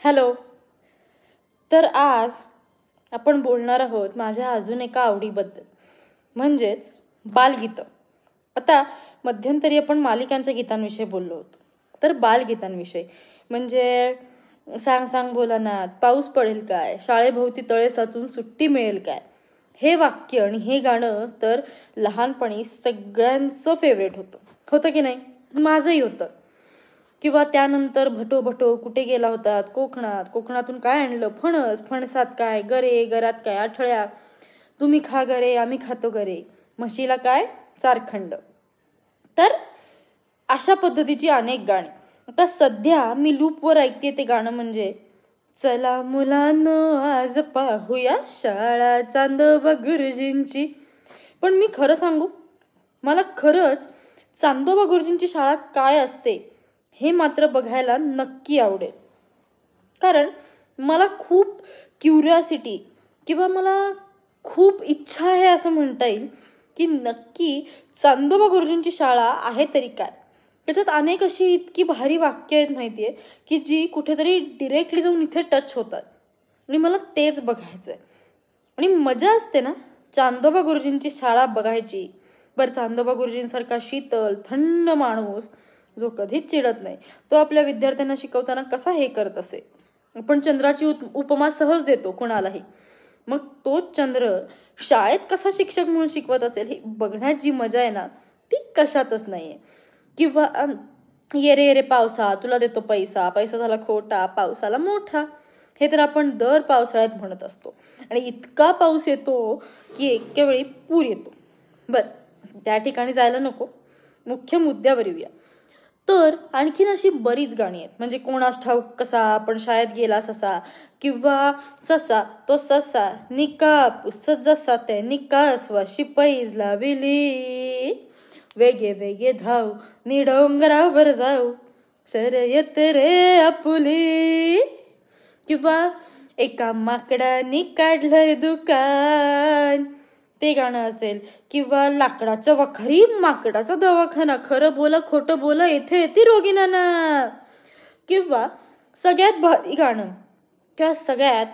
Hello. तर आज आपण बोलणार आहोत माझ्या अजून एका आवडीबद्दल, म्हणजेच बालगीतं. आता मध्यंतरी आपण मालिकांच्या गीतांविषयी बोललो होतो, तर बालगीतांविषयी म्हणजे सांग सांग भोलानाथ, पाऊस पडेल काय, शाळेभोवती तळे साचून सुट्टी मिळेल काय, हे वाक्य आणि हे गाणं तर लहानपणी सगळ्यांचं फेवरेट होतं की नाही? माझंही होतं. किंवा त्यानंतर भटो भटो कुठे गेला होतात, कोकणातून काय आणलं, फणस, फणसात काय, गरे, गरात काय, आठळ्या, तुम्ही खा गरे आम्ही खातो गरे, म्हशीला काय, चारखंड. तर अशा पद्धतीची अनेक गाणी. आता सध्या मी लूपवर ऐकते ते गाणं म्हणजे चला मुलांनो आज पाहूया शाळा चांदोबा गुरुजींची. पण मी खरं सांगू, मला खरंच चांदोबा गुरुजींची शाळा काय असते हे मात्र बघायला नक्की आवडेल. कारण मला खूप क्युरिओसिटी किंवा मला खूप इच्छा आहे असं म्हणता येईल की नक्की चांदोबा गुरुजींची शाळा आहे तरी काय. त्याच्यात अनेक अशी इतकी भारी वाक्य आहेत माहितीये की जी कुठेतरी डिरेक्टली जाऊन इथे टच होतात आणि मला तेच बघायचंय. आणि मजा असते ना चांदोबा गुरुजींची शाळा बघायची. बरं, चांदोबा गुरुजींसारखा शीतल थंड माणूस जो कधीच चिडत नाही, तो आपल्या विद्यार्थ्यांना शिकवताना कसा हे करत असे. आपण चंद्राची उपमा सहज देतो कुणालाही, मग तोच चंद्र शाळेत कसा शिक्षक म्हणून शिकवत असेल हे बघण्यात जी मजा आहे ना ती कशातच नाहीये. किंवा ये रे ये रे पावसा तुला देतो पैसा, पैसा झाला खोटा पावसाला मोठा, हे तर आपण दर पावसाळ्यात म्हणत असतो. आणि इतका पाऊस येतो की एके वेळी पूर येतो. बर, त्या ठिकाणी जायला नको, मुख्य मुद्द्यावर येऊया. तर आणखीन अशी बरीच गाणी आहेत, म्हणजे कोणास ठाऊक कसा आपण शाळेत गेला ससा, किंवा ससा तो ससा निकापूस जसा ते निकासवाशी पैज लाविली, वेगे वेगे धाव नि डोंगरावर जाऊ शर्यत रे आपुली. किंवा एका माकडाने काढलंय दुकान, ते गाणं असेल. किंवा लाकडाच्या वखारी माकडाचा दवाखाना, खरं बोला खोटं बोला येथे येते रोगी नाना. किंवा सगळ्यात भारी गाणं किंवा सगळ्यात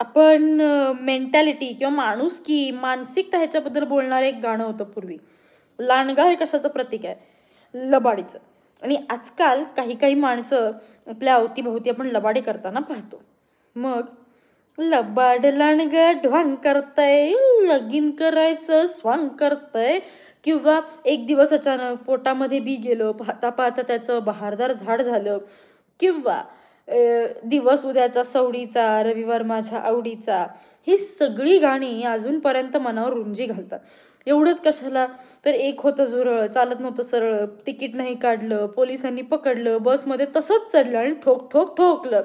आपण मेंटॅलिटी किंवा माणुसकी मानसिकता ह्याच्याबद्दल बोलणार एक गाणं होतं पूर्वी. लांडगा हे कशाचं प्रतीक आहे? लबाडीचं. आणि आजकाल काही काही माणसं आपल्या अवतीभोवती आपण लबाडी करताना पाहतो. मग लबाड लांडग ढवांग करतय, लगीन करायचं स्वांग करतय. किंवा एक दिवस अचानक पोटामध्ये बी गेलं, पाहता पाहता त्याचं बहारदार झाड झालं. किंवा दिवस उद्याचा सवडीचा, रविवार माझ्या आवडीचा, ही सगळी गाणी अजूनपर्यंत मनावर रुंजी घालतात. एवढंच कशाला तर एक होतं झुरळ, चालत नव्हतं सरळ, तिकीट नाही काढलं, पोलिसांनी पकडलं, बसमध्ये तसंच चढलं आणि ठोक ठोक ठोकलं,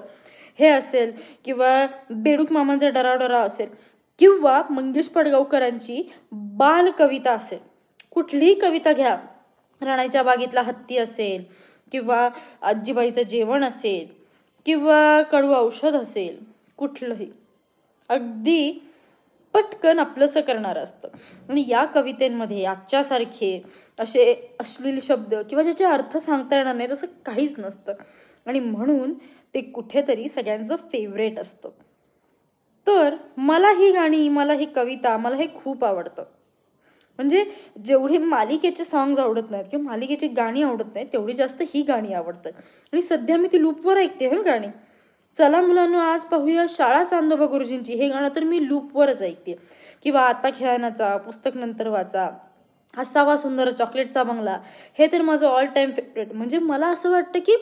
हे असेल. किंवा बेडूक मामांचा डराडरा असेल. किंवा मंगेश पडगावकरांची बाल कविता असेल. कुठलीही कविता घ्या, राणाच्या बागेतला हत्ती असेल, किंवा आजीबाईचं जेवण असेल, किंवा कडू औषध असेल, कुठलंही अगदी पटकन आपलंसं करणारं असतं. आणि या कवितेमध्ये आजच्यासारखे असे अश्लील शब्द किंवा ज्याचे अर्थ सांगता येणार नाही तसं काहीच नसतं. आणि म्हणून ते कुठेतरी सगळ्यांचं फेवरेट असतं. तर मला ही गाणी, मला ही कविता, मला हे खूप आवडतं. म्हणजे जेवढे मालिकेचे सॉंग्स आवडत नाहीत किंवा मालिकेची गाणी आवडत नाहीत तेवढी जास्त ही गाणी आवडतात. आणि सध्या मी ती लूपवर ऐकते हे गाणी. चला मुलांनो आज पाहूया शाळा चांदोबा गुरुजींची, हे गाणं तर मी लूपवरच ऐकते. किंवा आता खेळण्याचा, पुस्तक नंतर वाचा, असावा सुंदर चॉकलेटचा बंगला, हे तर माझं ऑल टाइम फेवरेट. म्हणजे मला असं वाटतं की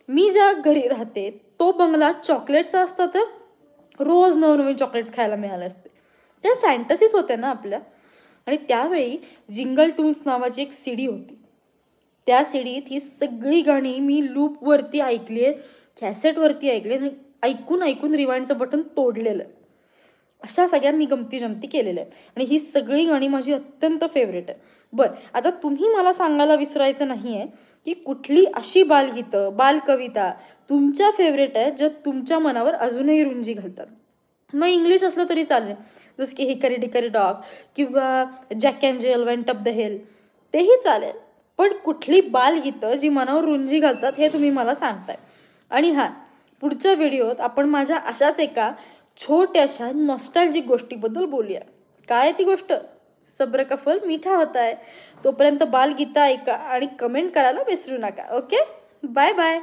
मी ज्या घरी राहते तो बंगला चॉकलेटचा असता तर रोज नवनवीन चॉकलेट्स खायला मिळाले असते. त्या फॅन्टसीज होत्या ना आपल्या. आणि त्यावेळी जिंगल टून्स नावाची एक सीडी होती. त्या सीडीत ही सगळी गाणी मी लूपवरती ऐकली आहे, कॅसेटवरती ऐकले, ऐकून ऐकून रिवाइंडचं बटन तोडलेलं. अशा सगळ्या मी गमती जमती केलेल्या आहेत. आणि ही सगळी गाणी माझी अत्यंत फेवरेट आहे. बरं, आता तुम्ही मला सांगायला विसरायचं नाहीये की कुठली अशी बालगीतं, बालकविता तुमच्या फेवरेट आहे ज्या तुमच्या मनावर अजूनही रुंजी घालतात. मग इंग्लिश असलं तरी चालेल, जसं की हिकरी डिकरी डॉग किंवा जॅक अँड जिल वेंट अप द हिल, तेही चालेल. पण कुठली बालगीतं जी मनावर रुंजी घालतात हे तुम्ही मला सांगताय. आणि हां, पुढच्या व्हिडिओत आपण माझ्या अशाच एका छोट्याशा नॉस्टॅल्जिक गोष्टीबद्दल बोलूया. काय ती गोष्ट? सब्र का फल मीठा होता है. तोपर्यंत बालगीता ऐका आणि कमेंट करायला विसरू नका. Okay, bye bye.